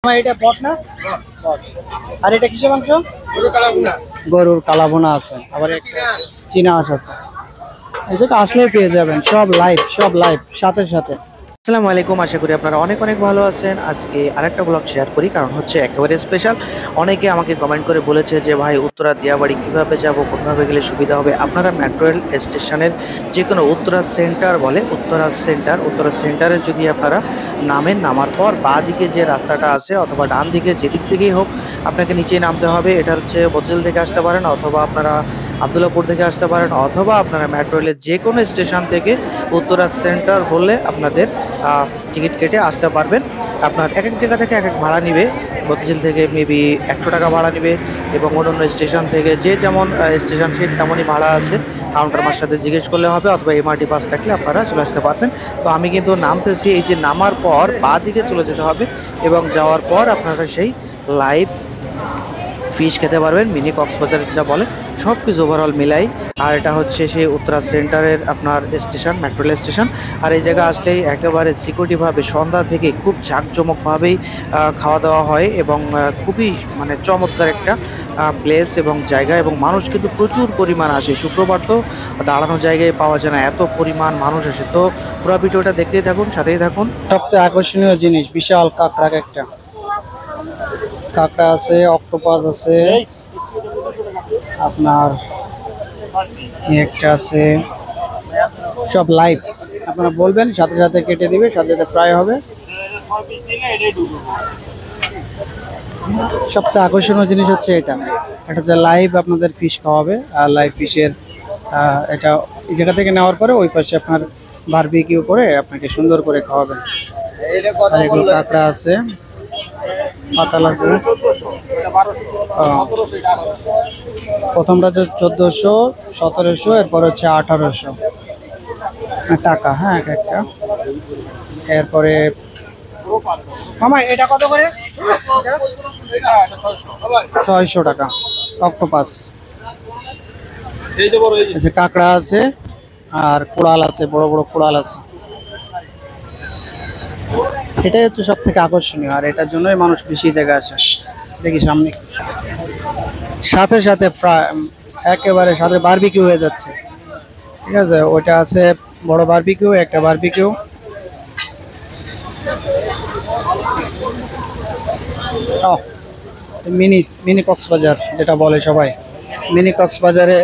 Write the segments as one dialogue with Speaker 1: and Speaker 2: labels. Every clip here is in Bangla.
Speaker 1: এটা বট না বট। আর এটা কিসের মাংস? গরুর কালাভুনা আছে, আবার একটা চীনা হাঁস আছে। এটা আসলেই পেয়ে যাবেন, সব লাইভ সাথে সাথে।
Speaker 2: আসসালামু আলাইকুম, আশা করি আপনারা অনেক ভালো আছেন। আজকে আরেকটা ব্লগ শেয়ার করি, কারণ হচ্ছে একেবারে স্পেশাল। অনেকে আমাকে কমেন্ট করে বলেছে যে ভাই উত্তরা দিয়াবাড়ি কিভাবে যাব, কোথাভাবে গেলে সুবিধা হবে। আপনারা মেট্রো রেল স্টেশনের যে কোনো উত্তরা সেন্টার বলে, উত্তরা সেন্টারে যদি আপনারা নামার পর বাঁ দিকে যে রাস্তাটা আছে অথবা ডান দিকে যেদিক থেকেই হোক আপনাকে নিচেই নামতে হবে। এটা হচ্ছে বদল থেকে আসতে পারেন, অথবা আপনারা আব্দুল্লাহপুর থেকে আসতে পারেন, অথবা আপনারা মেট্রো রেলের যে কোনো স্টেশন থেকে উত্তরা সেন্টার বললে আপনাদের টিকিট কেটে আসতে পারবেন। আপনার এক এক জায়গা থেকে এক এক ভাড়া নিবে। বদল থেকে মেবি 100 টাকা ভাড়া নিবে, এবং অন্য স্টেশন থেকে যে যেমন স্টেশন সেই তেমনই ভাড়া আছে। কাউন্টার মাস্টারদের জিজ্ঞেস করলে হবে, অথবা এমআরটি পাস থাকলে আপনারা চলে আসতে পারবেন। তো আমি কিন্তু নামতেছি, এই যে নামার পর বাঁ দিকে চলে যেতে হবে, এবং যাওয়ার পর আপনারা সেই লাইভ ফিশ খেতে পারবেন, মিনি কক্সবাজার যেটা বলে, সব কিছু ওভারঅল মিলাই। আর এটা হচ্ছে সেই উত্তরা সেন্টারের আপনার স্টেশন, মেট্রো রেল স্টেশন। আর এই জায়গা আসলেই একেবারে সিকিউরিটিভাবে সন্ধ্যা থেকে খুব ঝাঁকজমকভাবেই খাওয়া দাওয়া হয়, এবং খুবই মানে চমৎকার একটা প্লেস এবং জায়গা, এবং মানুষ কিন্তু প্রচুর পরিমাণ আসে। শুক্রবার তো দাঁড়ানোর জায়গায় পাওয়া যায় না, এত পরিমাণ মানুষ আসে। তো পুরো ভিডিওটা দেখতেই থাকুন, সাথেই থাকুন।
Speaker 1: সবচেয়ে আকর্ষণীয় জিনিস বিশাল কাঁকড়া, একটা কাঁকড়া আছে, অক্টোপাস আছে, আপনার একটা আছে, সব লাইভ। আপনারা বলবেন, সাথে সাথে কেটে দিবে, সাথে সাথে ফ্রাই হবে। সবচেয়ে আকর্ষণীয় জিনিস হচ্ছে এটা হচ্ছে লাইভ আপনাদের ফিশ খাওয়াবে। আর লাইভ ফিশের এটা এই জায়গা থেকে নেওয়ার পরে ওই পাশে আপনার বারবিকিউ করে আপনাকে সুন্দর করে খাওয়াবেন। আর এগুলো কাঁকড়া আছে, পাতাল আছে। প্রথমটা হচ্ছে 1400, 1700, এরপর হচ্ছে 1800 টাকা। হ্যাঁ, এক একটা। এরপরে মামা এটা কত করে? 600 টাকা অক্টোপাস। আচ্ছা, কাঁকড়া আছে, আর কোড়াল আছে, বড় বড় কোড়াল আছে। এটাই হচ্ছে সব থেকে আকর্ষণীয়, আর এটার জন্যই মানুষ বেশি জায়গা আসে। দেখি সামনে সাথে সাথে একেবারে সাথে বারবিকিউ হয়ে যাচ্ছে। ঠিক আছে, ওইটা আছে বড় বারবিকিউ, একটা বারবিকিউ। মিনি কক্সবাজার যেটা বলে সবাই, মিনি কক্সবাজারে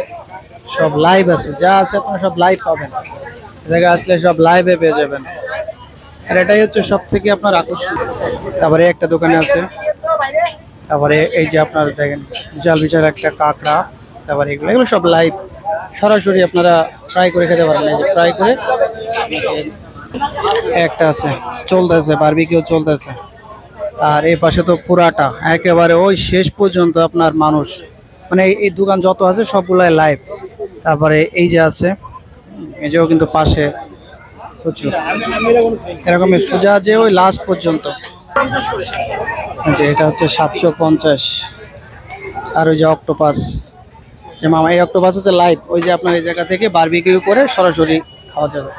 Speaker 1: সব লাইভ আছে, যা আছে আপনারা সব লাইভ পাবেন। জায়গা আসলে সব লাইভে পেয়ে যাবেন, আর এটাই হচ্ছে সব থেকে আপনার আকর্ষণ। তারপরে একটা দোকানে আছে, তারপরে এই যে আপনারা দেখেন বিশাল একটা কাঁকড়া। তারপরে এগুলো সব লাইভ, সরাসরি আপনারা ফ্রাই করে খেতে পারেন। এই যে ফ্রাই করে একটা আছে, চলতেছে বারবিকিউ চলতেছে। আর এই পাশে তো পুরাটা একেবারে ওই শেষ পর্যন্ত আপনার মানুষ, মানে এই দোকান যত আছে সবগুলাই লাইভ। তারপরে এই যে আছে, এই যেও কিন্তু পাশে প্রচুর এরকম সোজা যে ওই লাস্ট পর্যন্ত। যে এটা হচ্ছে 750। আর ওই যে অক্টোপাস, যে মামা এই অক্টোপাস হচ্ছে লাইভ, ওই যে আপনার এই জায়গা থেকে বারবিকিউ করে সরাসরি খাওয়া যাবে।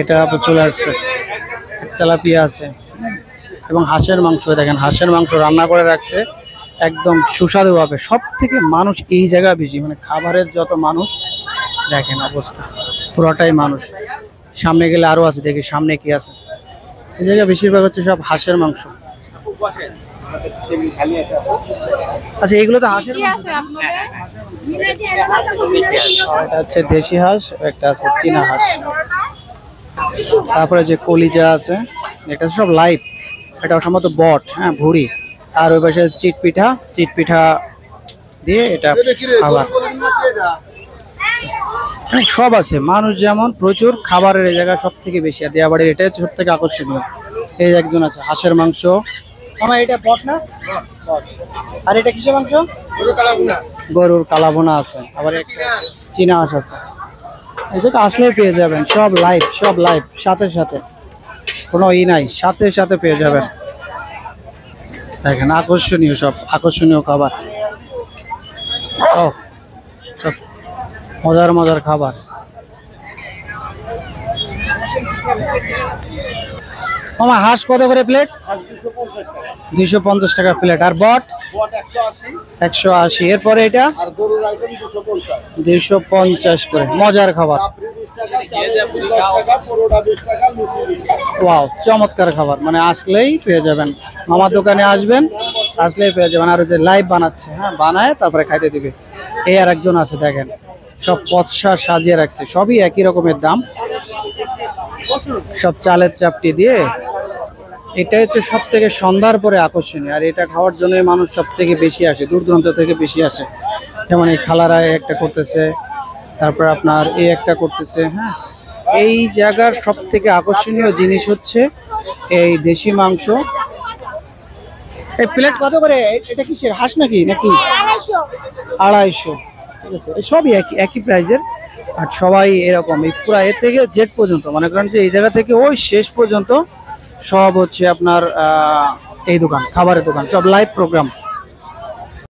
Speaker 1: এটা আপনার চলে আসছে। তেলাপিয়া আছে, এবং হাঁসের মাংস দেখেন, হাঁসের মাংস রান্না করে রাখছে একদম সুস্বাদুভাবে। সব থেকে মানুষ এই জায়গা বেশি, মানে খাবারের যত মানুষ দেখেন অবস্থা, পুরোটাই মানুষ। সামনে গেলে আরো আছে, দেখি সামনে কি আছে। এই জায়গা বেশিরভাগ হচ্ছে সব হাঁসের মাংস। আচ্ছা, এগুলো তো হাঁসের মাংস। এটা হচ্ছে দেশি হাঁস, একটা আছে চীনা হাঁস। তারপরে যে কলিজা আছে, এটা সব লাইভ। এটা সম্ভবত বট, হ্যাঁ, ভুড়ি। আর ওই পাশে চিটপিঠা দিয়ে এটা খাবার সব আছে। মানুষ যেমন প্রচুর, খাবারের এই জায়গা সব থেকে বেশি। আর দিয়াবাড়ির এটাই সব থেকে আকর্ষণীয়। এই একজন আছে, হাঁসের মাংস। আমার এটা বট না বট। আর এটা কিসের মাংস? গরুর কালাভুনা আছে, আবার একটা চীনা হাঁস আছে। এটা আসলেই পেয়ে যাবেন, সব লাইভ সাথে সাথে, কোনো নাই, সাথে সাথে পেয়ে যাবেন। দেখেন আকর্ষণীয়, সব আকর্ষণীয় খাবার। ও সব মজার খাবার। মামা হাঁস কত করে প্লেট? 250 টাকা প্লেট। আর বট 180। এরপরে এটা 250 করে। মজার খাবার, ওয়াও চমৎকার খাবার, মানে আসলেই পেয়ে যাবেন। আমার দোকানে আসবেন, আসলেই পেয়ে যাবেন। আর ওই যে লাইভ বানাচ্ছে, হ্যাঁ বানায় তারপরে খাইতে দিবে। এই আর একজন আছে দেখেন, সব পচসা সাজিয়ে রাখছে, সবই একই রকমের দাম, সব চালের চাপটি দিয়ে। এটা হচ্ছে সব থেকে সন্ধ্যার পরে আকর্ষণীয়, আর এটা খাওয়ার জন্য মানুষ সব থেকে বেশি আসে, দূর দূরান্ত থেকে বেশি আসে। যেমন এই খালারায় একটা করতেছে, তারপর আপনার এই একটা করতেছে। হ্যাঁ, এই জায়গার সব থেকে আকর্ষণীয় জিনিস হচ্ছে এই দেশি মাংস। এই প্লেট কত করে? এটা কিসের, হাঁস নাকি নাকি? 250। ঠিক আছে, এই সবই একই একই প্রাইজের। আর সবাই এরকম, এই পুরো এ থেকে জেড পর্যন্ত, মনে করেন যে এই জায়গা থেকে ওই শেষ পর্যন্ত সব হচ্ছে আপনার এই দোকান, খাবারের দোকান, সব লাইভ প্রোগ্রাম।